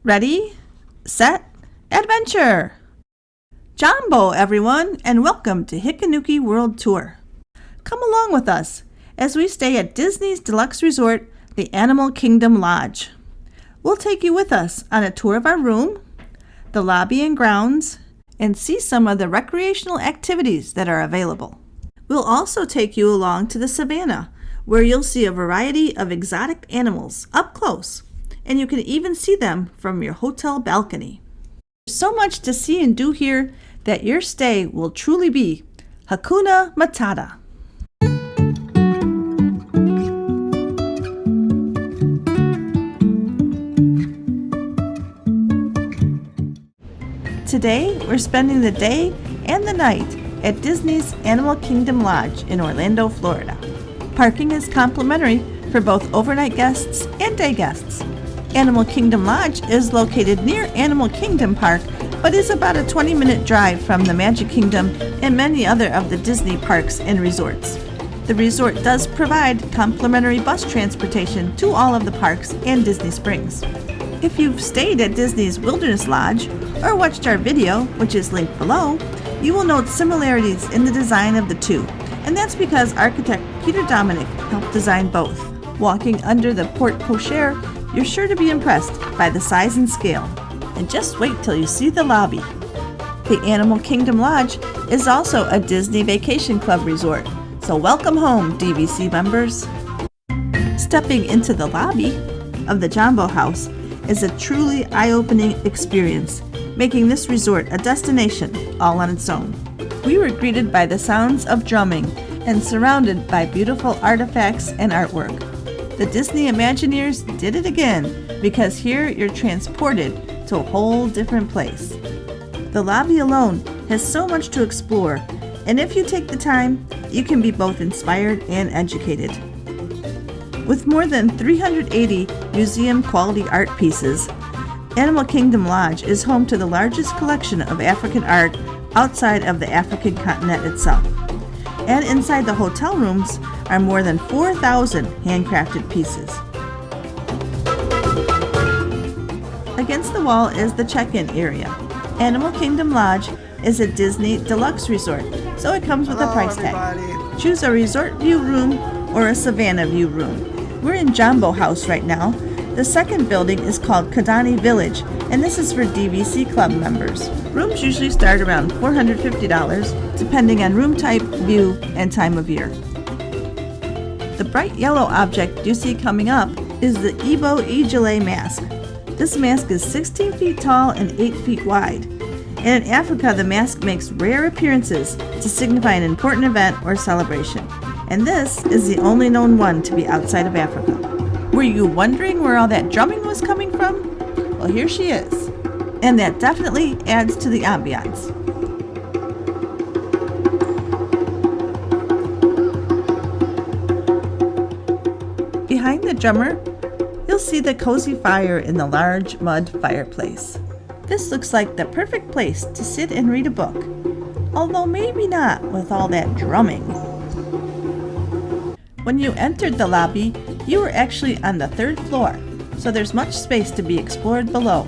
Ready, set, adventure! Jambo, everyone, and welcome to Hikanuki World Tour. Come along with us as we stay at Disney's deluxe resort, the Animal Kingdom Lodge. We'll take you with us on a tour of our room, the lobby and grounds, and see some of the recreational activities that are available. We'll also take you along to the Savannah, where you'll see a variety of exotic animals up close, and you can even see them from your hotel balcony. There's so much to see and do here that your stay will truly be Hakuna Matata. Today, we're spending the day and the night at Disney's Animal Kingdom Lodge in Orlando, Florida. Parking is complimentary for both overnight guests and day guests. Animal Kingdom Lodge is located near Animal Kingdom Park, but is about a 20-minute drive from the Magic Kingdom and many other of the Disney parks and resorts. The resort does provide complimentary bus transportation to all of the parks and Disney Springs. If you've stayed at Disney's Wilderness Lodge or watched our video, which is linked below, you will note similarities in the design of the two, and that's because architect Peter Dominic helped design both. Walking under the porte-cochere, you're sure to be impressed by the size and scale. And just wait till you see the lobby. The Animal Kingdom Lodge is also a Disney Vacation Club resort, so welcome home, DVC members. Stepping into the lobby of the Jambo House is a truly eye-opening experience, making this resort a destination all on its own. We were greeted by the sounds of drumming and surrounded by beautiful artifacts and artwork. The Disney Imagineers did it again, because here you're transported to a whole different place. The lobby alone has so much to explore, and if you take the time, you can be both inspired and educated. With more than 380 museum-quality art pieces, Animal Kingdom Lodge is home to the largest collection of African art outside of the African continent itself. And inside the hotel rooms are more than 4,000 handcrafted pieces. Against the wall is the check-in area. Animal Kingdom Lodge is a Disney deluxe resort, so it comes with a price tag. Choose a resort view room or a Savannah view room. We're in Jambo House right now. The second building is called Kidani Village, and this is for DVC Club members. Rooms usually start around $450, depending on room type, view, and time of year. The bright yellow object you see coming up is the Ibo Ijele mask. This mask is 16 feet tall and 8 feet wide. And in Africa, the mask makes rare appearances to signify an important event or celebration. And this is the only known one to be outside of Africa. Were you wondering where all that drumming was coming from? Well, here she is. And that definitely adds to the ambiance. Behind the drummer, you'll see the cozy fire in the large mud fireplace. This looks like the perfect place to sit and read a book, although maybe not with all that drumming. When you entered the lobby, you were actually on the 3rd floor, so there's much space to be explored below.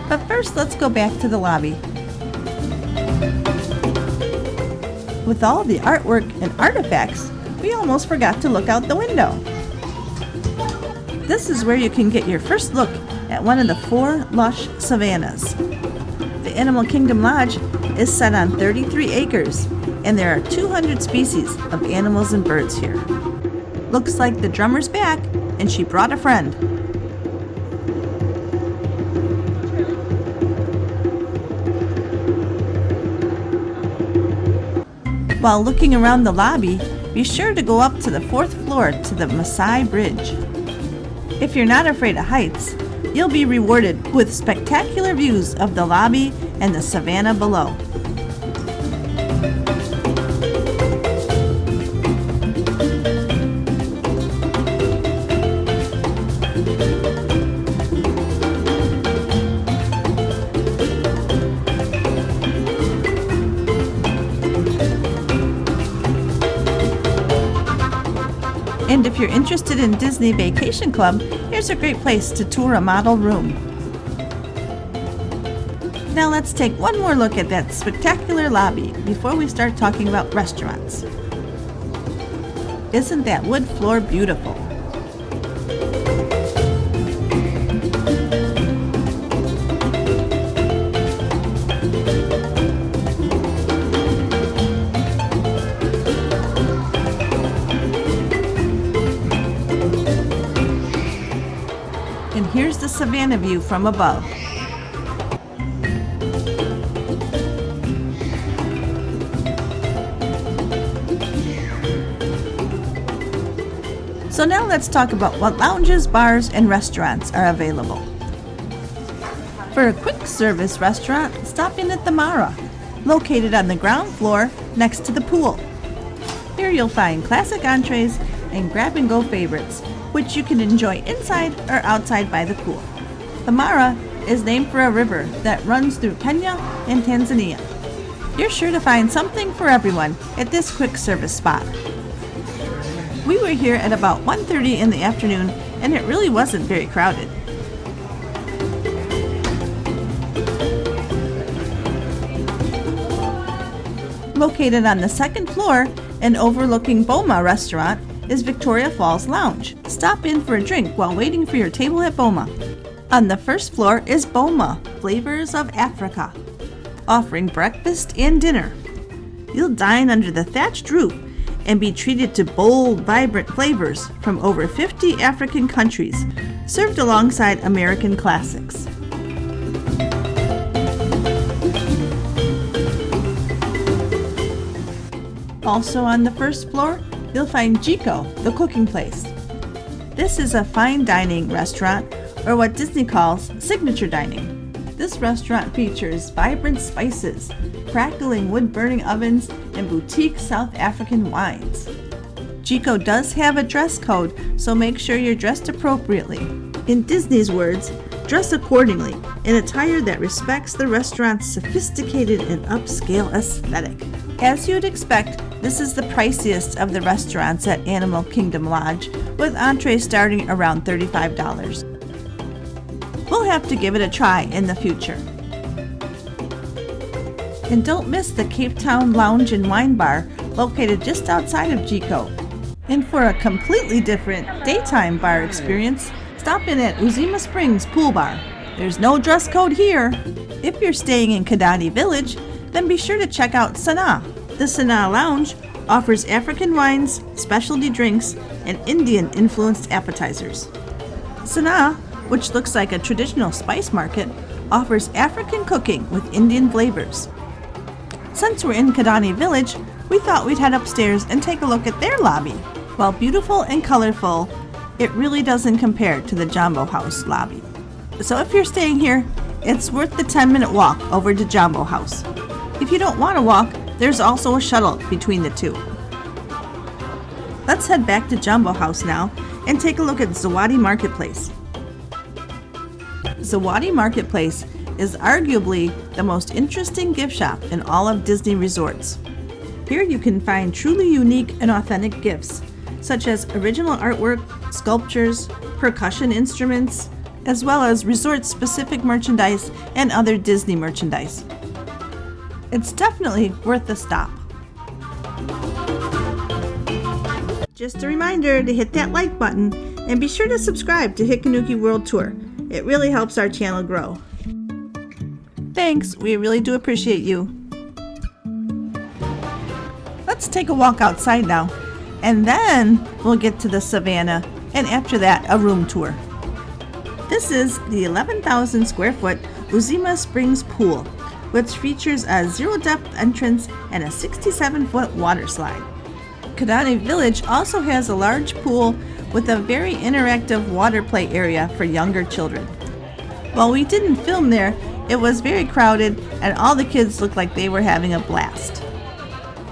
But first, let's go back to the lobby. With all the artwork and artifacts, we almost forgot to look out the window. This is where you can get your first look at one of the 4 lush savannas. The Animal Kingdom Lodge is set on 33 acres, and there are 200 species of animals and birds here. Looks like the drummer's back, and she brought a friend. While looking around the lobby, be sure to go up to the 4th floor to the Maasai Bridge. If you're not afraid of heights, you'll be rewarded with spectacular views of the lobby and the savannah below. And if you're interested in Disney Vacation Club, here's a great place to tour a model room. Now let's take one more look at that spectacular lobby before we start talking about restaurants. Isn't that wood floor beautiful? And here's the Savannah view from above. So now let's talk about what lounges, bars, and restaurants are available. For a quick service restaurant, stop in at the Mara, located on the ground floor next to the pool. Here you'll find classic entrees and grab-and-go favorites, which you can enjoy inside or outside by the pool. The Mara is named for a river that runs through Kenya and Tanzania. You're sure to find something for everyone at this quick service spot. We were here at about 1:30 in the afternoon, and it really wasn't very crowded. Located on the second floor and overlooking Boma Restaurant is Victoria Falls Lounge. Stop in for a drink while waiting for your table at Boma. On the first floor is Boma, Flavors of Africa, offering breakfast and dinner. You'll dine under the thatched roof and be treated to bold, vibrant flavors from over 50 African countries, served alongside American classics. Also on the first floor, you'll find Jiko, the cooking place. This is a fine dining restaurant, or what Disney calls signature dining. This restaurant features vibrant spices, crackling wood-burning ovens, and boutique South African wines. Jiko does have a dress code, so make sure you're dressed appropriately. In Disney's words, dress accordingly in attire that respects the restaurant's sophisticated and upscale aesthetic. As you'd expect, this is the priciest of the restaurants at Animal Kingdom Lodge, with entrees starting around $35. We'll have to give it a try in the future. And don't miss the Cape Town Lounge and Wine Bar, located just outside of Jiko. And for a completely different daytime bar experience, stop in at Uzima Springs Pool Bar. There's no dress code here. If you're staying in Kidani Village, then be sure to check out Sanaa. The Sanaa Lounge offers African wines, specialty drinks, and Indian-influenced appetizers. Sanaa, which looks like a traditional spice market, offers African cooking with Indian flavors. Since we're in Kidani Village, we thought we'd head upstairs and take a look at their lobby. While beautiful and colorful, it really doesn't compare to the Jambo House lobby. So if you're staying here, it's worth the 10-minute walk over to Jambo House. If you don't want to walk, there's also a shuttle between the two. Let's head back to Jambo House now and take a look at Zawadi Marketplace. Zawadi Marketplace is arguably the most interesting gift shop in all of Disney resorts. Here you can find truly unique and authentic gifts, such as original artwork, sculptures, percussion instruments, as well as resort-specific merchandise and other Disney merchandise. It's definitely worth a stop. Just a reminder to hit that like button and be sure to subscribe to Hikanuki World Tour. It really helps our channel grow. Thanks, we really do appreciate you. Let's take a walk outside now, and then we'll get to the Savannah, and after that, a room tour. This is the 11,000 square foot Uzima Springs Pool, which features a zero-depth entrance and a 67-foot water slide. Kidani Village also has a large pool with a very interactive water play area for younger children. While we didn't film there, it was very crowded and all the kids looked like they were having a blast.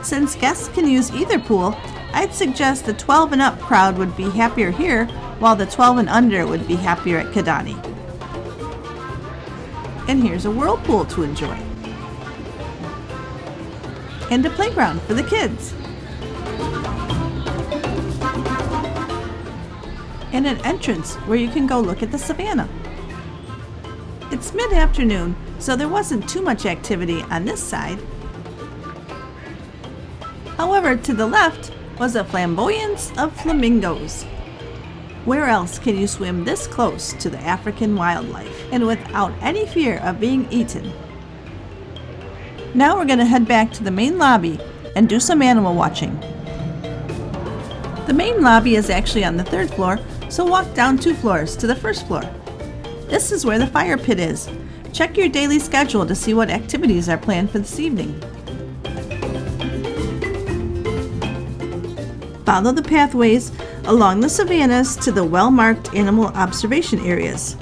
Since guests can use either pool, I'd suggest the 12 and up crowd would be happier here, while the 12 and under would be happier at Kidani. And here's a whirlpool to enjoy. And a playground for the kids. and an entrance where you can go look at the savannah. It's mid-afternoon, so there wasn't too much activity on this side. However, to the left was a flamboyance of flamingos. Where else can you swim this close to the African wildlife and without any fear of being eaten? Now we're going to head back to the main lobby and do some animal watching. The main lobby is actually on the 3rd floor, so walk down 2 floors to the 1st floor. This is where the fire pit is. Check your daily schedule to see what activities are planned for this evening. Follow the pathways along the savannas to the well-marked animal observation areas.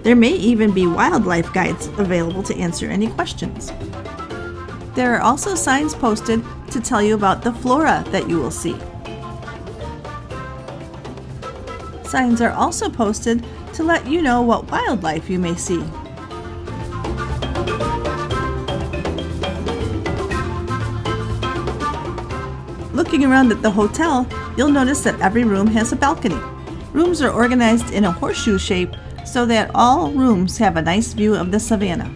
There may even be wildlife guides available to answer any questions. There are also signs posted to tell you about the flora that you will see. Signs are also posted to let you know what wildlife you may see. Looking around at the hotel, you'll notice that every room has a balcony. Rooms are organized in a horseshoe shape so that all rooms have a nice view of the savannah.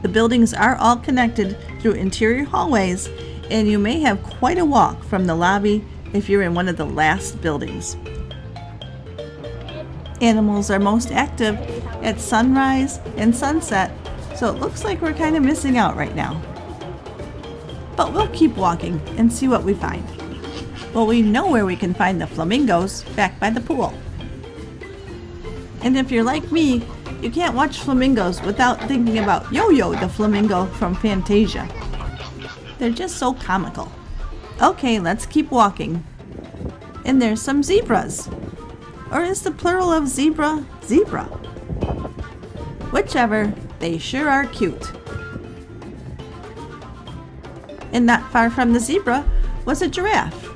The buildings are all connected through interior hallways, and you may have quite a walk from the lobby if you're in one of the last buildings. Animals are most active at sunrise and sunset, so it looks like we're kind of missing out right now. But we'll keep walking and see what we find. Well, we know where we can find the flamingos back by the pool. And if you're like me, you can't watch flamingos without thinking about Yo-Yo the flamingo from Fantasia. They're just so comical. Okay, let's keep walking. And there's some zebras. Or is the plural of zebra, zebra? Whichever, they sure are cute. And not far from the zebra was a giraffe.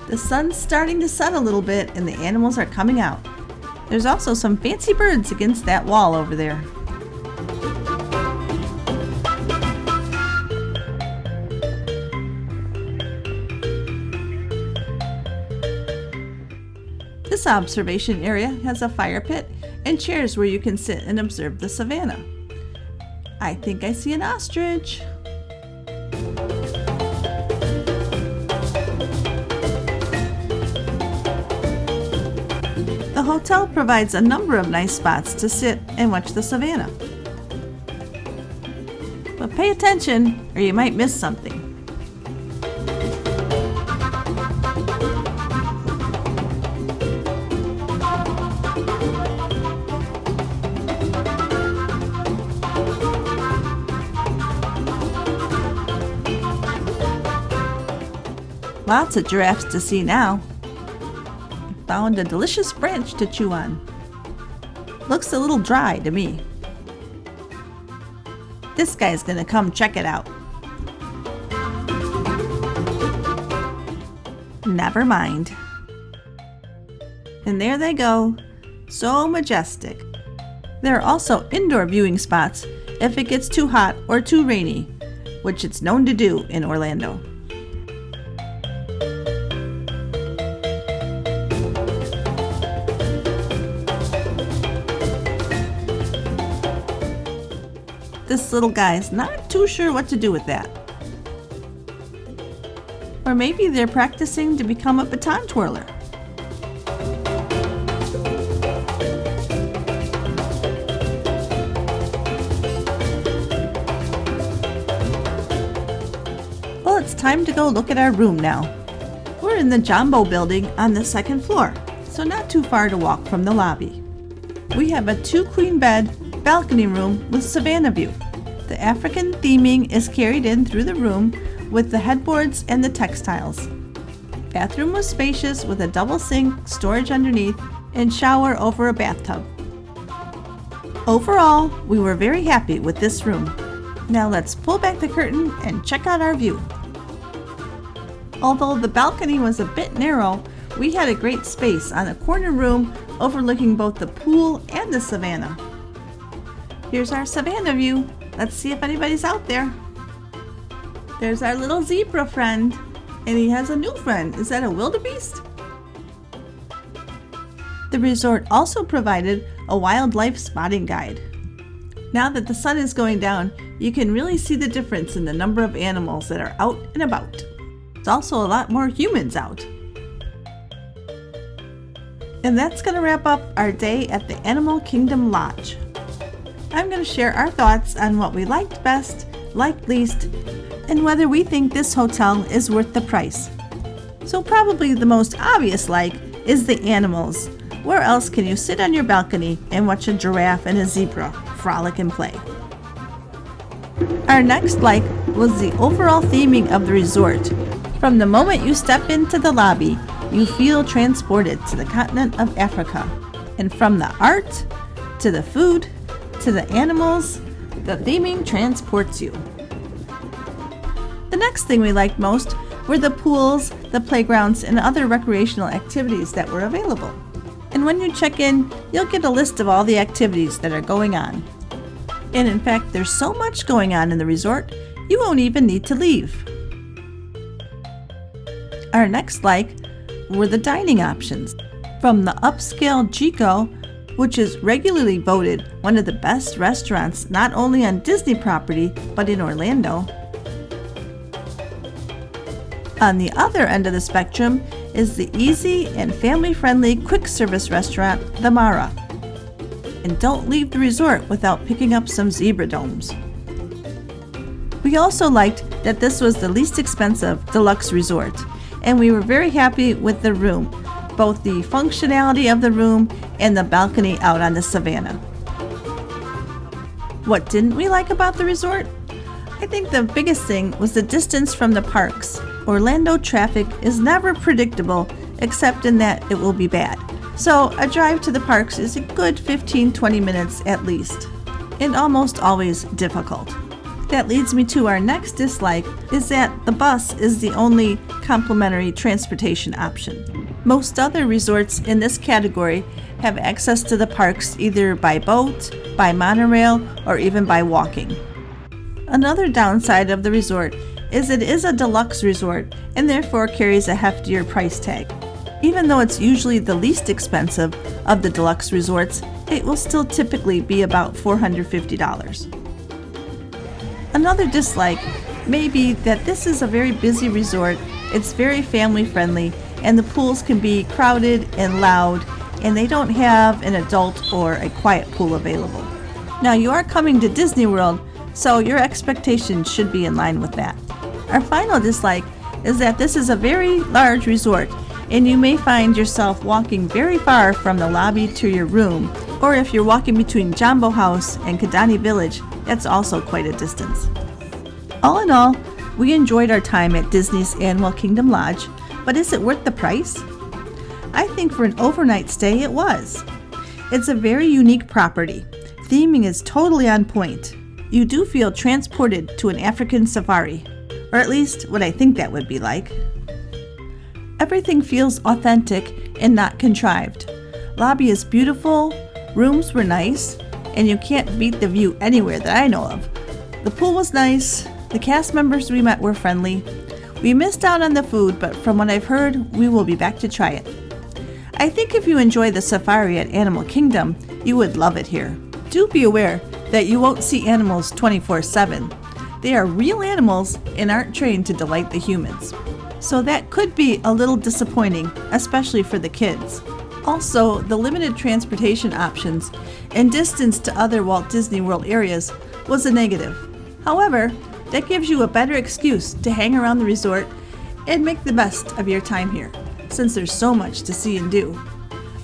The sun's starting to set a little bit and the animals are coming out. There's also some fancy birds against that wall over there. This observation area has a fire pit and chairs where you can sit and observe the savannah. I think I see an ostrich. The hotel provides a number of nice spots to sit and watch the savannah. But pay attention or you might miss something. Lots of giraffes to see now. Found a delicious branch to chew on. Looks a little dry to me. This guy's gonna come check it out. Never mind. And there they go, so majestic. There are also indoor viewing spots if it gets too hot or too rainy, which it's known to do in Orlando. This little guy's not too sure what to do with that. Or maybe they're practicing to become a baton twirler. Well, it's time to go look at our room now. We're in the Jambo building on the 2nd floor, so not too far to walk from the lobby. We have a 2-queen bed balcony room with savannah view. The African theming is carried in through the room with the headboards and the textiles. Bathroom was spacious with a double sink, storage underneath, and shower over a bathtub. Overall, we were very happy with this room. Now let's pull back the curtain and check out our view. Although the balcony was a bit narrow, we had a great space on a corner room overlooking both the pool and the savannah. Here's our savannah view. Let's see if anybody's out there. There's our little zebra friend, and he has a new friend. Is that a wildebeest? The resort also provided a wildlife spotting guide. Now that the sun is going down, you can really see the difference in the number of animals that are out and about. There's also a lot more humans out. And that's going to wrap up our day at the Animal Kingdom Lodge. I'm going to share our thoughts on what we liked best, liked least, and whether we think this hotel is worth the price. So probably the most obvious like is the animals. Where else can you sit on your balcony and watch a giraffe and a zebra frolic and play? Our next like was the overall theming of the resort. From the moment you step into the lobby, you feel transported to the continent of Africa. And from the art, to the food, to the animals, the theming transports you. The next thing we liked most were the pools, the playgrounds, and other recreational activities that were available. And when you check in, you'll get a list of all the activities that are going on. And in fact, there's so much going on in the resort, you won't even need to leave. Our next like were the dining options. From the upscale Chico, which is regularly voted one of the best restaurants not only on Disney property, but in Orlando. On the other end of the spectrum is the easy and family-friendly quick service restaurant, the Mara. And don't leave the resort without picking up some zebra domes. We also liked that this was the least expensive deluxe resort, and we were very happy with the room, both the functionality of the room and the balcony out on the Savannah. What didn't we like about the resort? I think the biggest thing was the distance from the parks. Orlando traffic is never predictable except in that it will be bad. So a drive to the parks is a good 15-20 minutes at least, and almost always difficult. That leads me to our next dislike is that the bus is the only complimentary transportation option. Most other resorts in this category have access to the parks either by boat, by monorail, or even by walking. Another downside of the resort is it is a deluxe resort and therefore carries a heftier price tag. Even though it's usually the least expensive of the deluxe resorts, it will still typically be about $450. Another dislike may be that this is a very busy resort, it's very family friendly, and the pools can be crowded and loud, and they don't have an adult or a quiet pool available. Now you are coming to Disney World, so your expectations should be in line with that. Our final dislike is that this is a very large resort, and you may find yourself walking very far from the lobby to your room, or if you're walking between Jambo House and Kidani Village, that's also quite a distance. All in all, we enjoyed our time at Disney's Animal Kingdom Lodge, but is it worth the price? I think for an overnight stay it was. It's a very unique property. Theming is totally on point. You do feel transported to an African safari, or at least what I think that would be like. Everything feels authentic and not contrived. Lobby is beautiful, rooms were nice, and you can't beat the view anywhere that I know of. The pool was nice, the cast members we met were friendly. We missed out on the food, but from what I've heard, we will be back to try it. I think if you enjoy the safari at Animal Kingdom, you would love it here. Do be aware that you won't see animals 24/7. They are real animals and aren't trained to delight the humans. So that could be a little disappointing, especially for the kids. Also, the limited transportation options and distance to other Walt Disney World areas was a negative. However, that gives you a better excuse to hang around the resort and make the best of your time here, since there's so much to see and do.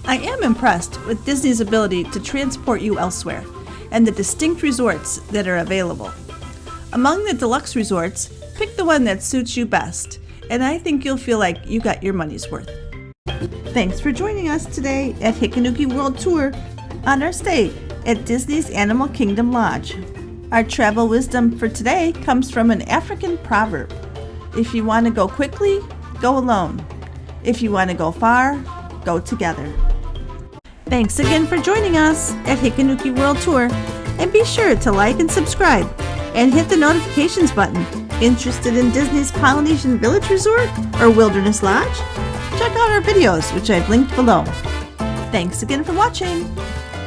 I am impressed with Disney's ability to transport you elsewhere and the distinct resorts that are available. Among the deluxe resorts, pick the one that suits you best, and I think you'll feel like you got your money's worth. Thanks for joining us today at Hikanuki World Tour on our stay at Disney's Animal Kingdom Lodge. Our travel wisdom for today comes from an African proverb. If you want to go quickly, go alone. If you want to go far, go together. Thanks again for joining us at Hikanuki World Tour, and be sure to like and subscribe and hit the notifications button. Interested in Disney's Polynesian Village Resort or Wilderness Lodge? Check out our videos, which I've linked below. Thanks again for watching!